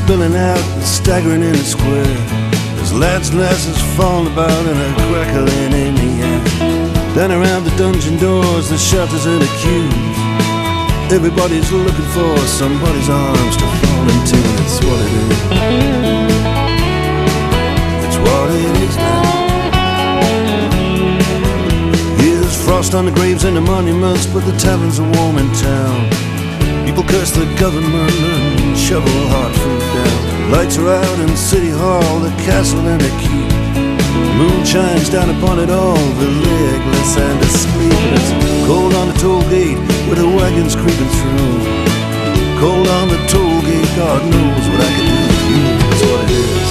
spilling out and staggering in the square. There's lads and lasses falling about and a crackling in the air. Down around the dungeon doors, the shelters and the queues, everybody's looking for somebody's arms to fall into. It's what it is. It's what it is now. Here's frost on the graves and the monuments, but the taverns are warm in town. People curse the government and shovel hard food down. Lights are out in City Hall, the castle and the keep. The moon shines down upon it all, the legless and the sleepless. Cold on the toll gate with the wagons creeping through. Cold on the toll gate, God knows what I can do with you. It's what it is.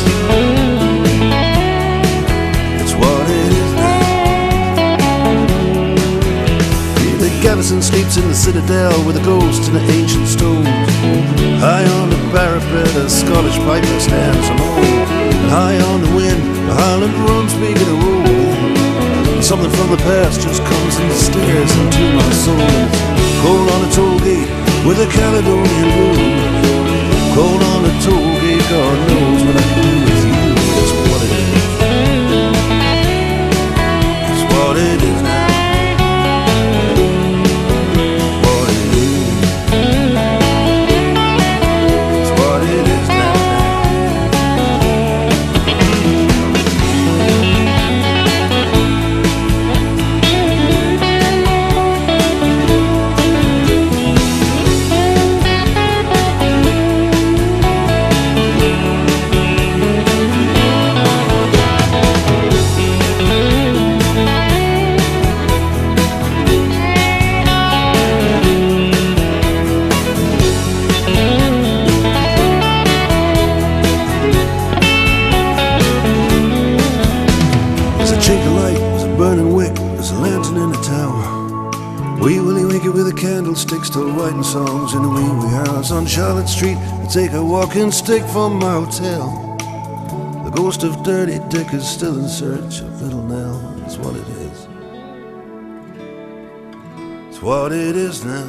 It's what it is now. The garrison sleeps in the citadel with the ghosts and the ancient stones. High on the parapet, a Scottish piper stands alone. And high on the wind, the Highland runs making a roll. Something from the past just comes and stares into my soul. Cold on the toll gate with a Caledonian moon. Cold on the toll gate, God knows what I can do with you. It's what it is. It's what it is now. Candlesticks still writing songs in a wee house on Charlotte Street. I take a walking stick from my hotel. The ghost of Dirty Dick is still in search of Little Nell. It's what it is. It's what it is now.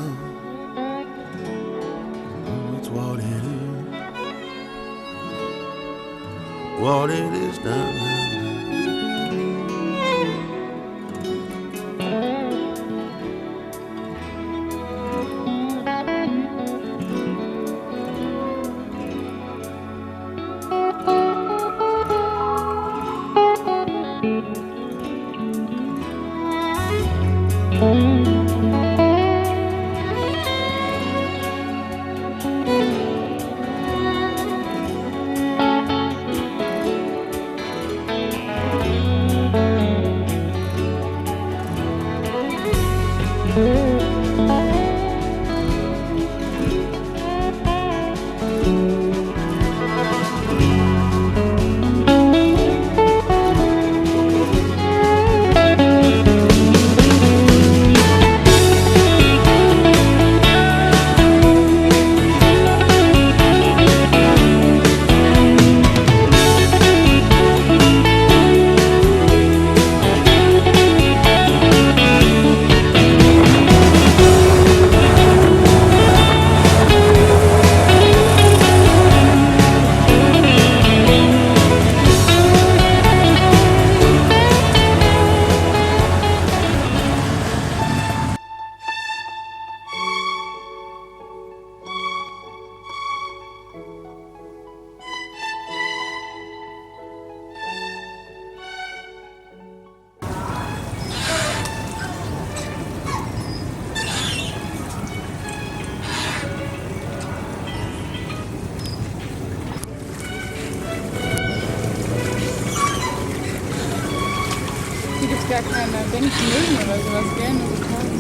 It's what it is. What it is now. Hier gibt es gar keine Denkmögen oder sowas, gell? Nur so Tagen.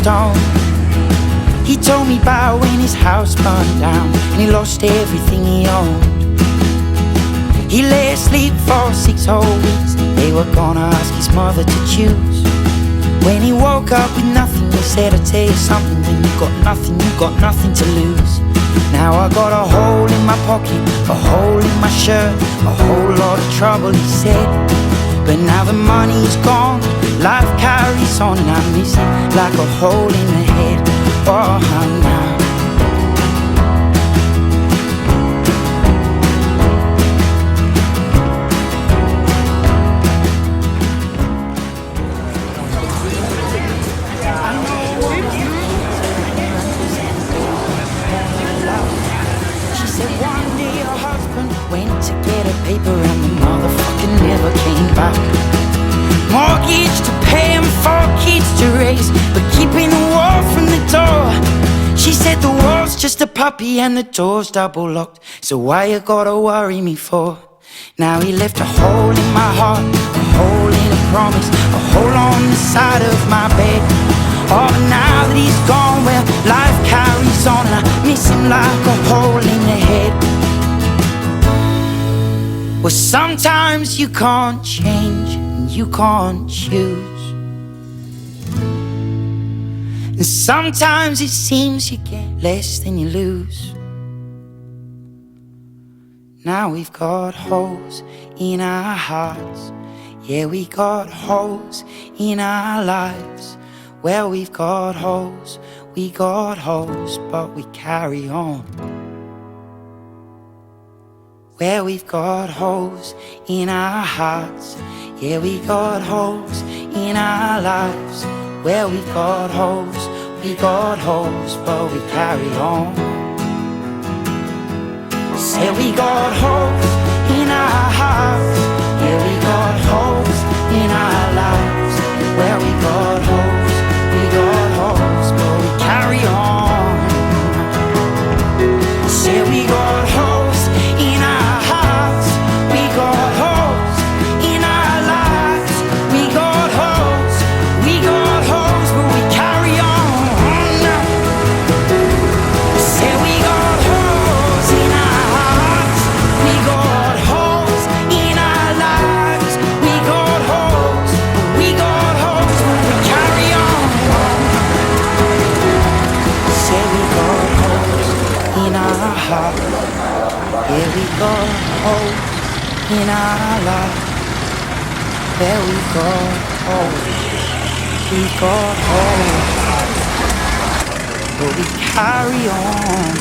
stone. He told me about when his house burned down and he lost everything he owned. He lay asleep for 6 whole weeks. They were gonna ask his mother to choose. When he woke up with nothing, he said, I'll tell you something, when you got nothing, you got nothing to lose. Now I got a hole in my pocket, a hole in my shirt, a whole lot of trouble, he said. But now the money's gone, life carries on, and I miss him like a hole in the head. Oh, now went to get a paper and the motherfucker never came back. Mortgage to pay and 4 kids to raise, but keeping the wall from the door. She said the wall's just a puppy and the door's double locked, so why you gotta worry me for? Now he left a hole in my heart, a hole in a promise, a hole on the side of my bed. Oh, but now that he's gone, well, life carries on, and I miss him like a hole in the head. Well, sometimes you can't change and you can't choose, and sometimes it seems you get less than you lose. Now we've got holes in our hearts, yeah, we got holes in our lives. Well, we've got holes, we got holes, but we carry on. Where we've got holes in our hearts, yeah, we got holes in our lives. Where we've got holes, we got holes, but we carry on. Say we got holes in our hearts, yeah, we got holes in our lives. Where we got holes, we got holes, but we carry on. Say we got holes in our hearts, we got holes in our lives. We got holes, but we carry on. Say we got holes in our hearts, we got holes in our lives. We got holes, but we carry on. Say we got holes in our hearts, yeah, we got holes in our lives. There we got holes, but we carry on.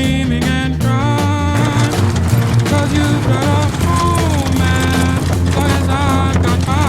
screaming and crying, 'cause you've got a home man, so as I've got mine.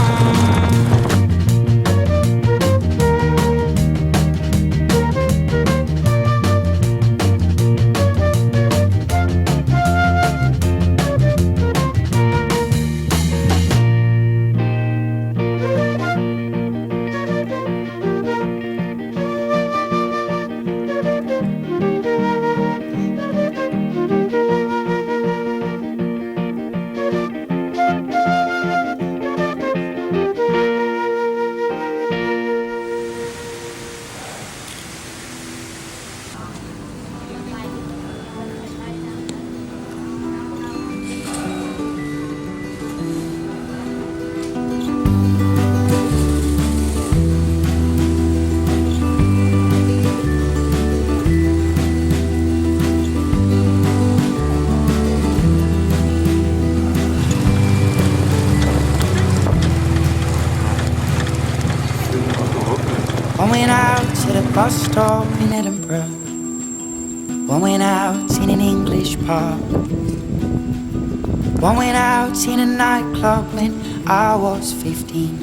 One went out to the bus stop in Edinburgh. One went out in an English pub. One went out in a nightclub when I was 15.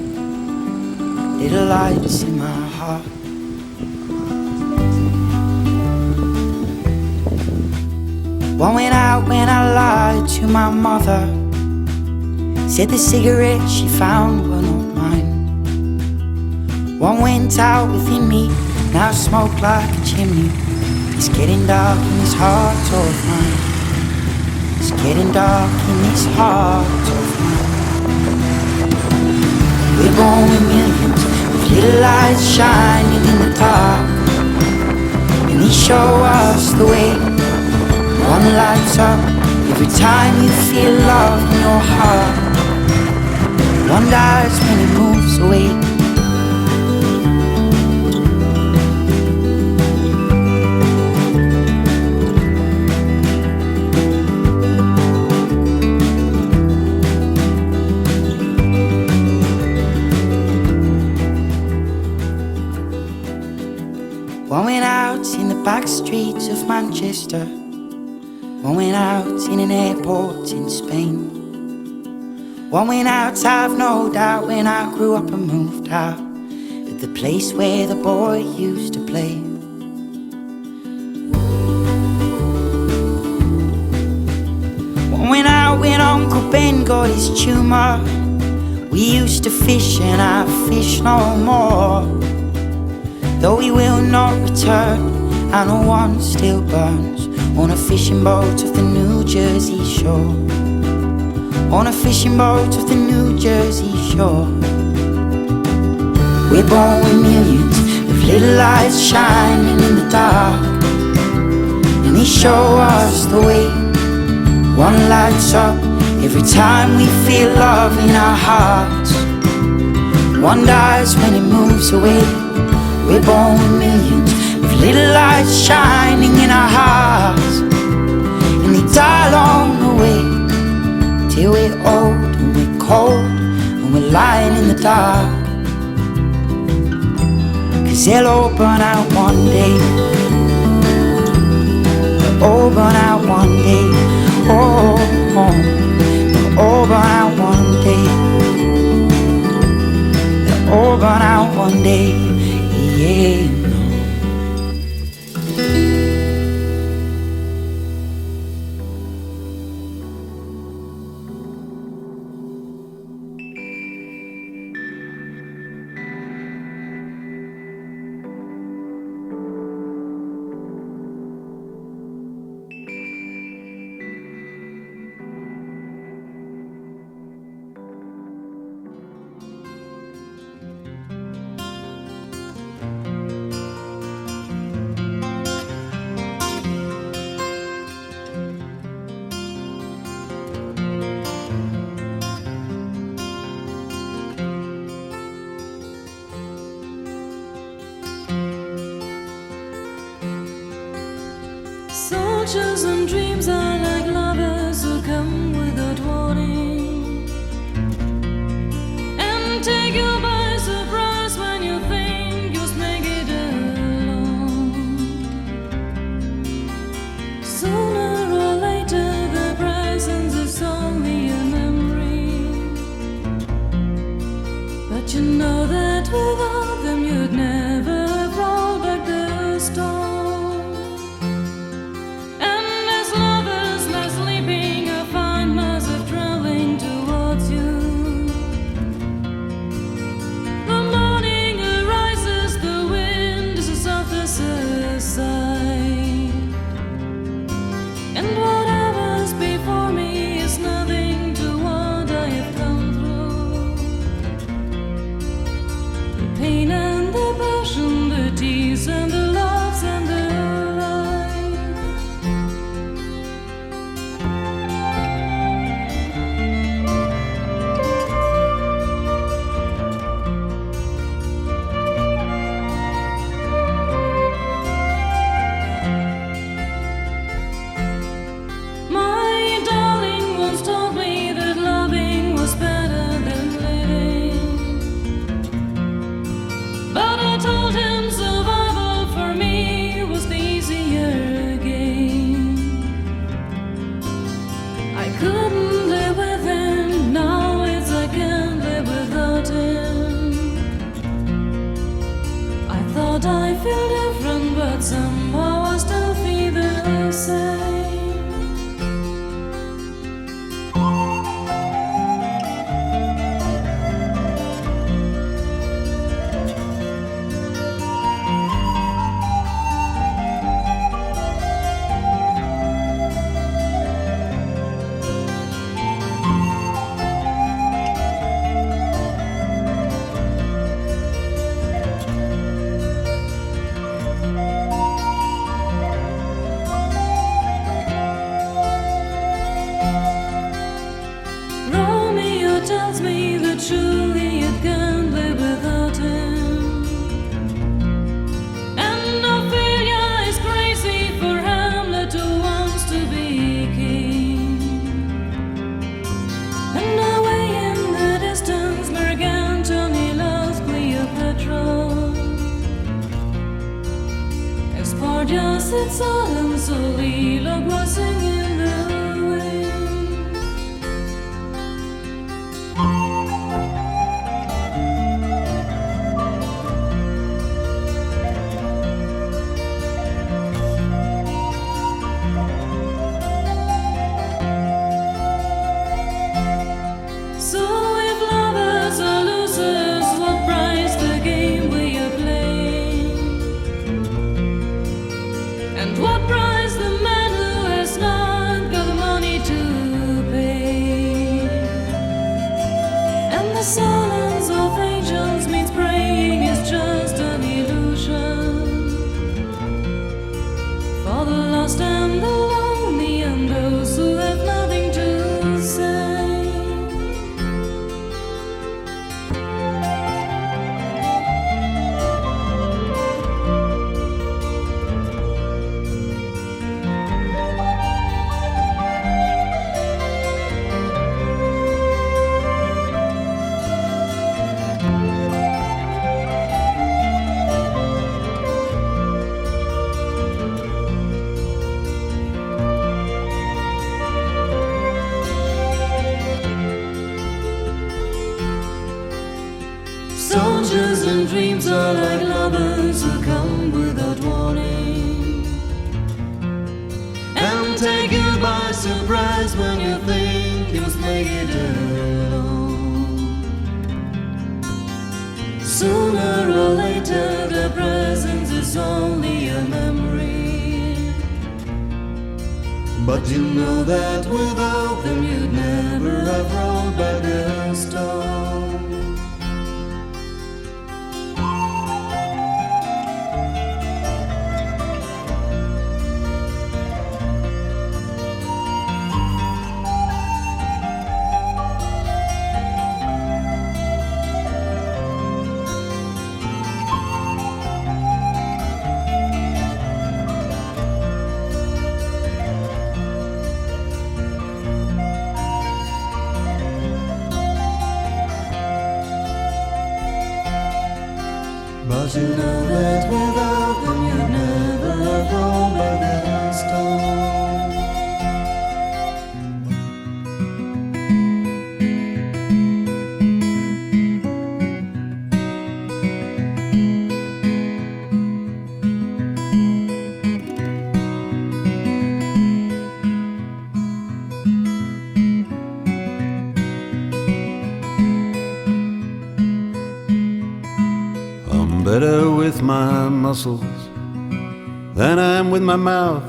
Little lights in my heart. One went out when I lied to my mother. Said the cigarettes she found were not mine. One went out within me, now smoke like a chimney. It's getting dark in this heart of mine. It's getting dark in this heart of mine. We're born with millions of little lights shining in the dark, and they show us the way. One lights up every time you feel love in your heart. One dies when it moves away. One went out in the back streets of Manchester. One went out in an airport in Spain. One went out, I've no doubt, when I grew up and moved out, at the place where the boy used to play. One went out when Uncle Ben got his tumor. We used to fish and I fish no more. Though he will not return, I know one still burns on a fishing boat of the New Jersey shore. On a fishing boat of the New Jersey shore. We're born with millions of little lights shining in the dark, and they show us the way. One lights up every time we feel love in our hearts. One dies when it moves away. We're born with millions of little lights shining in our hearts, and they die along the way, till we're old and we're cold and we're lying in the dark. 'Cause they'll all burn out one day. They'll all burn out one day. Oh, oh. They'll all burn out one day. They'll all burn out one day. Yeah. Soldiers and dreams are like lovers who come without warning and take you by surprise when you think you'll make it alone. So reminds me that surely it can't live without him. And Ophelia is crazy for Hamlet who wants to be king. And away in the distance, Mark Antony loves Cleopatra. Sparta sits solemn, so Leela was singing the wind. So if lovers are losers, what price the game we are playing? And what price the man who has not got the money to pay? And the silence of angels means praying is just an illusion. For the lost and the lonely and those who have nothing to say. Soldiers and dreams are like lovers who come without warning and take you by surprise when you think you must make it alone. Sooner or later the presence is only a memory, but you know that without them you'd never have rolled back a stone. But you know that without them you'd never have rolled back a stone. I'm better with my muscles than I am with my mouth.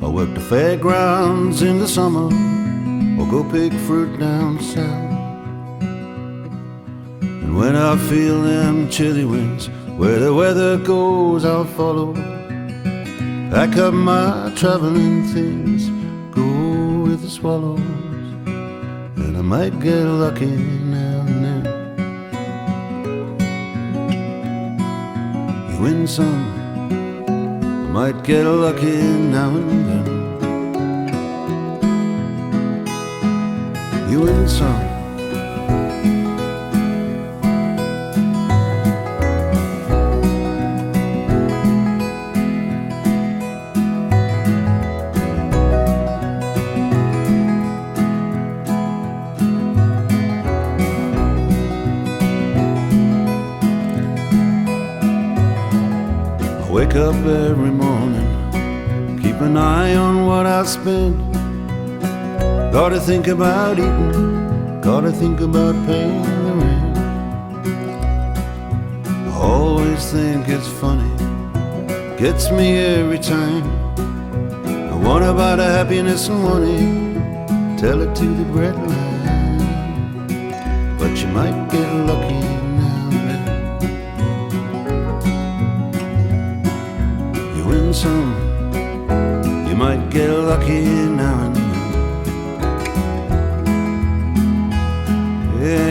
I work the fairgrounds in the summer or go pick fruit down south. And when I feel them chilly winds, where the weather goes I'll follow. Pack up my traveling things, go with the swallows, and I might get lucky now and then. You win some, I might get lucky now and then. You win some. Wake up every morning, keep an eye on what I spend. Gotta think about eating, gotta think about paying the rent. I always think it's funny, gets me every time. I want about a happiness and money, tell it to the breadline. But you might get lucky now and then. You win some, you might get lucky now and then. Yeah,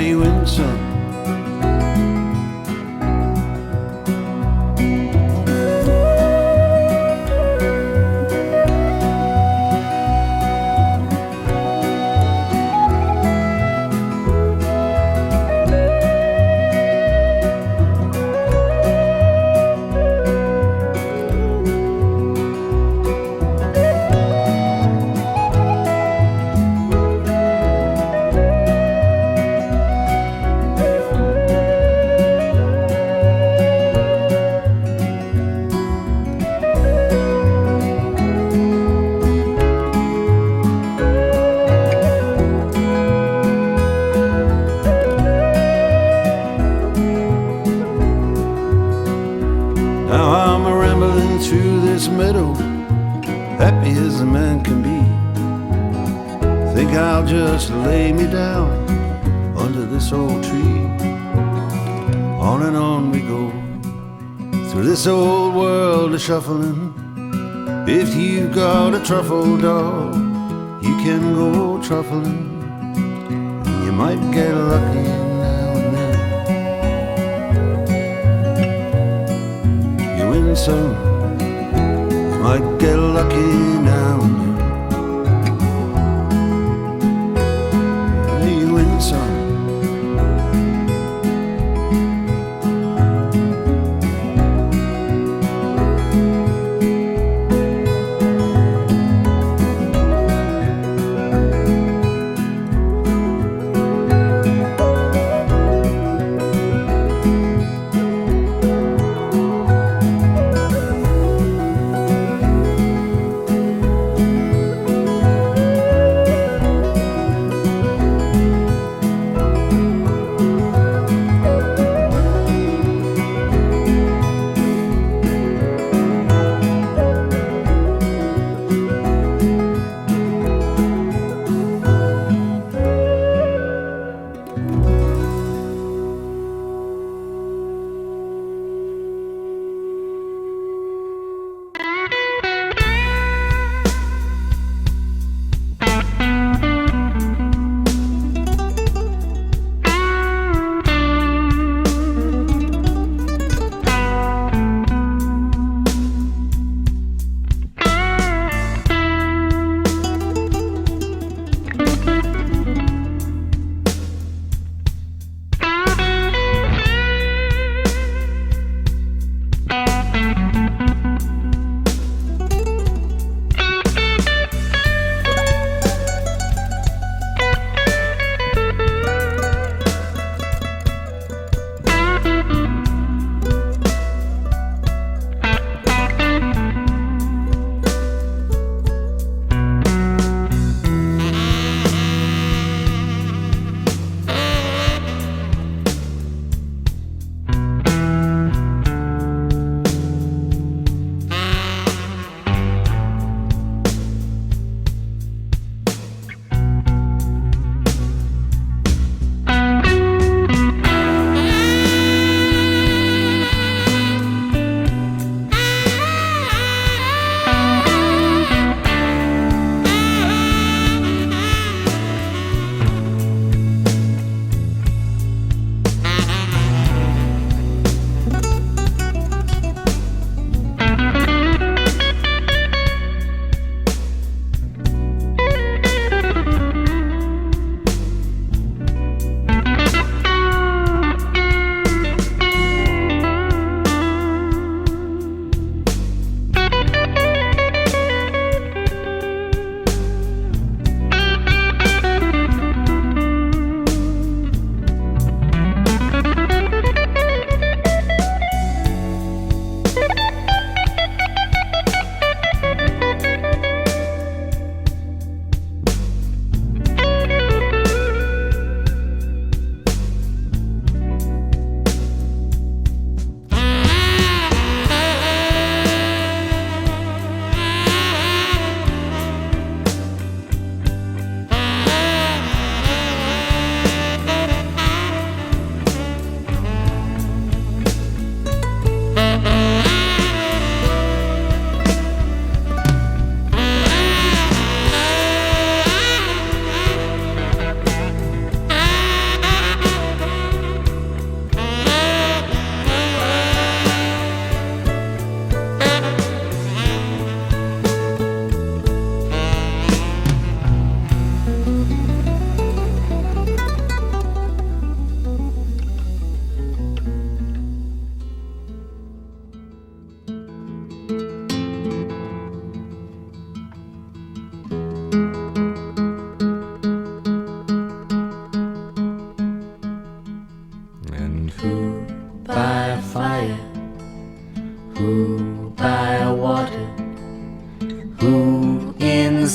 I'll just lay me down under this old tree. On and on we go through this old world a shuffling. If you've got a truffle dog, you can go truffling. You might get lucky now and then. You win some, you might get lucky now and then. You win some.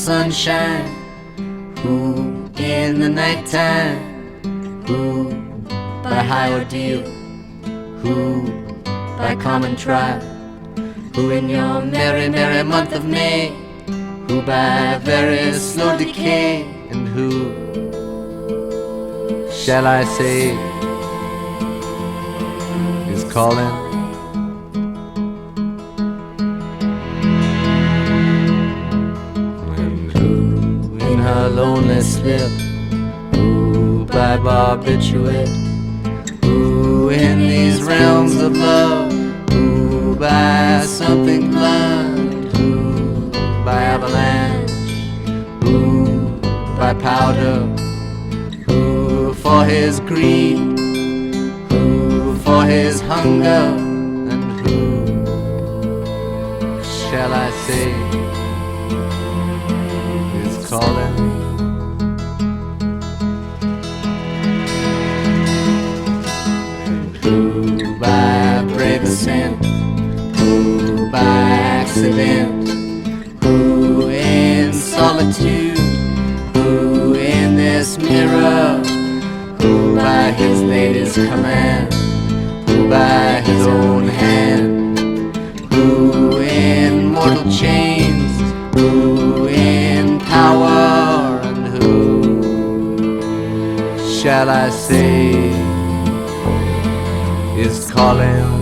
sunshine? Who in the nighttime? Who by high ordeal? Who by common trial? Who in your merry, merry month of May? who by very slow decay, and who shall I say is calling? And who in her lonely slip, who by barbiturate, who in these realms of love, who by something blunt, who by avalanche, who by powder, who for his greed, who for his hunger, and who shall I say is calling? Who by brave ascent, who by accident, who in solitude, who in this mirror, who by his lady's command, who by his own hand, who in mortal chains, who in power, and who shall I say is calling?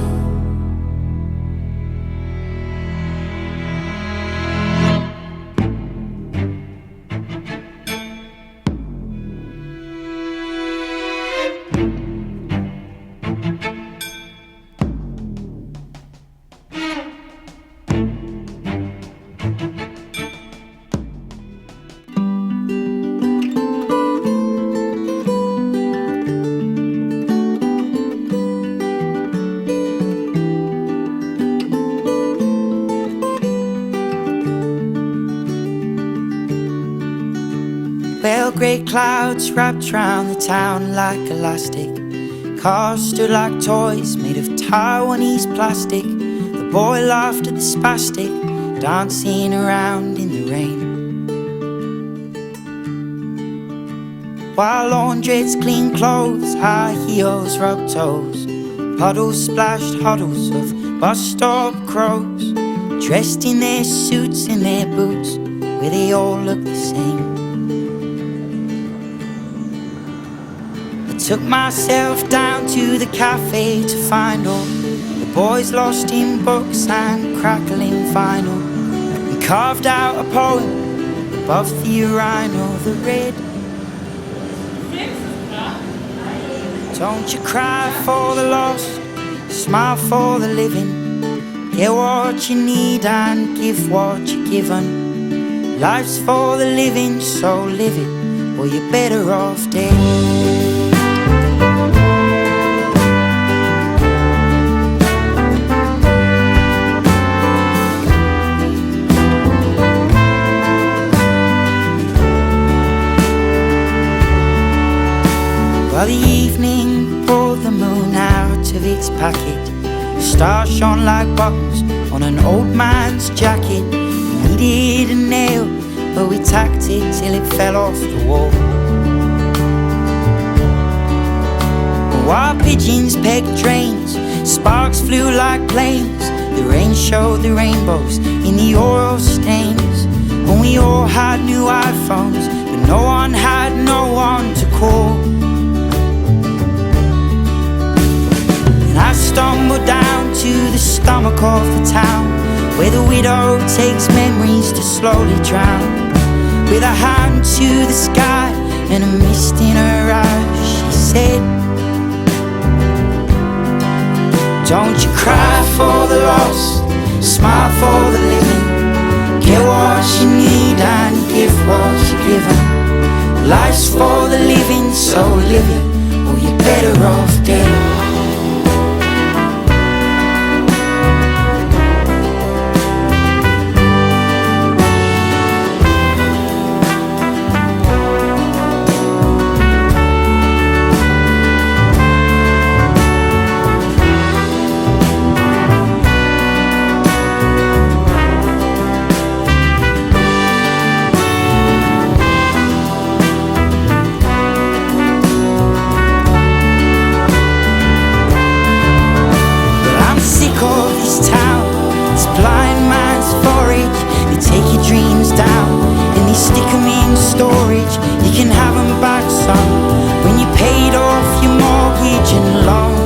Well, grey clouds wrapped round the town like elastic. Cars stood like toys made of Taiwanese plastic. The boy laughed at the spastic, dancing around in the rain. While laundrettes clean clothes, high heels rubbed toes, puddles splashed huddles of bus stop crows, dressed in their suits and their boots, where they all look the same. Took myself down to the cafe to find all the boys lost in books and crackling vinyl, and carved out a poem above the urinal, the red. Don't you cry for the lost, smile for the living. Get what you need and give what you're given. Life's for the living, so live it, or you're better off dead. Well, the evening pulled the moon out of its packet. Stars shone like buttons on an old man's jacket. We needed a nail, but we tacked it till it fell off the wall. While pigeons pecked drains, sparks flew like planes. The rain showed the rainbows in the oil stains. And we all had new iPhones, but no one had no one to call. I stumbled down to the stomach of the town, where the widow takes memories to slowly drown. With a hand to the sky and a mist in her eyes, she said, don't you cry for the lost, smile for the living. Get what you need and give what you're given. Life's for the living, so live it, or you're better off dead. them in storage, you can have them back, son, when you paid off your mortgage and loan.